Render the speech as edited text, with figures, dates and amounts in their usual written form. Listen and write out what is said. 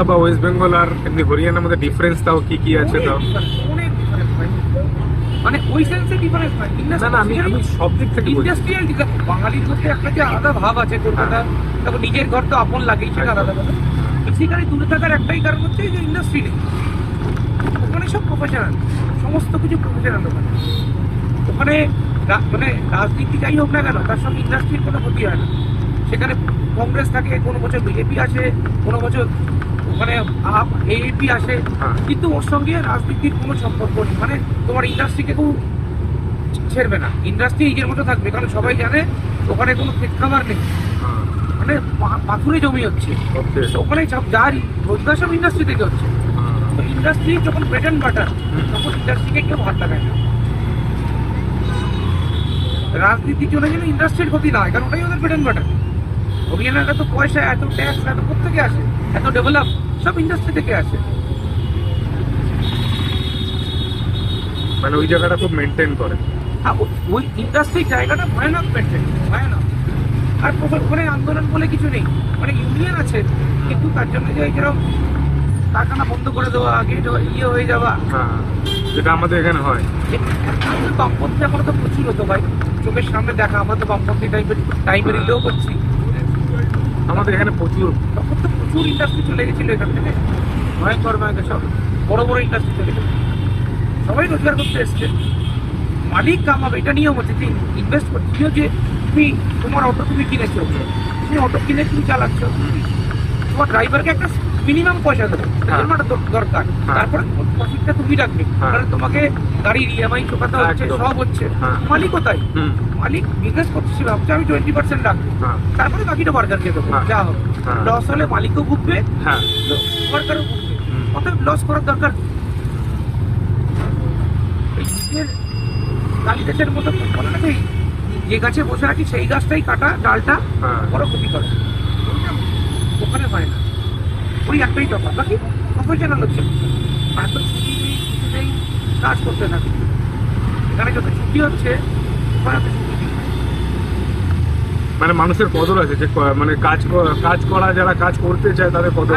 বা ওয়েস্ট বেঙ্গল আর এমনি হরিয়ানার মধ্যে ডিফারেন্স তাও কি কি আছে তাও? অনেক ডিফারেন্স ভাই, মানে ওই সেন্সে ডিফারেন্স ভাই। না না, আমি সব দিক থেকে বলছি। ইন্ডাস্ট্রিয়াল বাঙালির মধ্যে একটা যে আলাদা ভাব আছে কলকাতা, তারপর নিজের ঘর তো আপন লাগেই, সেটা আলাদা কথা। বেসিক্যালি দূরে থাকার একটাই কারণ হচ্ছে যে ইন্ডাস্ট্রি নেই ওখানে, সব প্রফেশনাল, সমস্ত কিছু প্রফেশনাল ওখানে। ওখানে মানে রাজনীতি যাই হোক না কেন, তার সঙ্গে ইন্ডাস্ট্রির কোনো ক্ষতি হয় না। সেখানে কংগ্রেস থাকে, কোনো বছর বিজেপি আসে, কোনো বছর ওখানে এএপি আসে, কিন্তু ওর সঙ্গে রাজনীতির কোনো সম্পর্ক নেই। মানে তোমার ইন্ডাস্ট্রিকে কেউ ছেড়বে না, ইন্ডাস্ট্রি নিজের মতো থাকবে, কারণ সবাই জানে ওখানে কোনো প্রেক্ষাবার নেই, মানে পাথুরে জমি হচ্ছে ওখানে, সব যার রোজগার সব ইন্ডাস্ট্রি থেকে হচ্ছে। তো ইন্ডাস্ট্রি যখন ব্রেড অ্যান্ড বাটার, তখন ইন্ডাস্ট্রিকে কেউ হাত লাগায় না। রাজনীতির জন্য যেন ইন্ডাস্ট্রির ক্ষতি না হয়, কারণ ওটাই ওদের ব্রেড অ্যান্ড বাটার। হরিয়ানার এত পয়সা, এত ট্যাক্স, এত কোথেকে আসে, এত ডেভেলপ, সব ইন্ডাস্ট্রি থেকে আসে। মানে ওই জায়গাটা খুব মেনটেন করে। ওই ইন্ডাস্ট্রির জায়গাটা ভয়ানক মেনটেন, ভয়ানক। আর ওখানে আন্দোলন বলে কিছু নেই, মানে ইউনিয়ন আছে, কিন্তু তার জন্য যে যেরকম কারখানা বন্ধ করে দেওয়া, গেট ইয়ে হয়ে যাওয়া, যেটা আমাদের এখানে হয়। বামপন্থী আমরা তো প্রচুর হতো ভাই, চোখের সামনে দেখা। আমরা তো বামপন্থী টাইপের ইলেও করছি, আমাদের এখানে প্রচুর, তখন তো প্রচুর ইন্ডাস্ট্রি চলে গেছিল এখান থেকে, ভয়ঙ্কর ভয়ঙ্কর সব বড় বড় ইন্ডাস্ট্রি চলে গেছে, সবাই রোজগার করতে এসছে। মালিক কামাবে, এটা নিয়ম হচ্ছে যে ইনভেস্ট করছিও, যে তুমি তোমার অটো তুমি কিনেছো, তুমি অটো কিনে তুমি চালাচ্ছ, তোমার ড্রাইভারকে একটা মিনিমাম পয়সা দেবে, দরকার, তারপরে প্রফিটটা তুমি রাখবে, কারণ তোমাকে গাড়ির ইএমআই চোকাতে হচ্ছে, সব হচ্ছে। মালিক কোথায়? মালিক বিজনেস করছে, ভাবছে আমি 20% রাখবো, তারপরে বাকিটা ওয়ার্কারকে দেবো, যা হোক। লস হলে মালিকও ভুগবে, ওয়ার্কারও ভুগবে, অতএব লস করার দরকার। নিজের গাড়ি গাছের মতো বলে না, যে গাছে বসে আছি সেই গাছটাই কাটা, ডালটা বড় ক্ষতি করে, ওখানে হয় না। ওই একটাই তফাৎ, বাকি প্রফেশনাল হচ্ছে। এত ছুটি নেই, কিছু নেই, কাজ করতে থাকে। এখানে যত ছুটি হচ্ছে ওখানে তো ছুটি নেই। মানে মানুষের কদর আছে, যে মানে কাজ করা, যারা কাজ করতে চায় তাদের কদর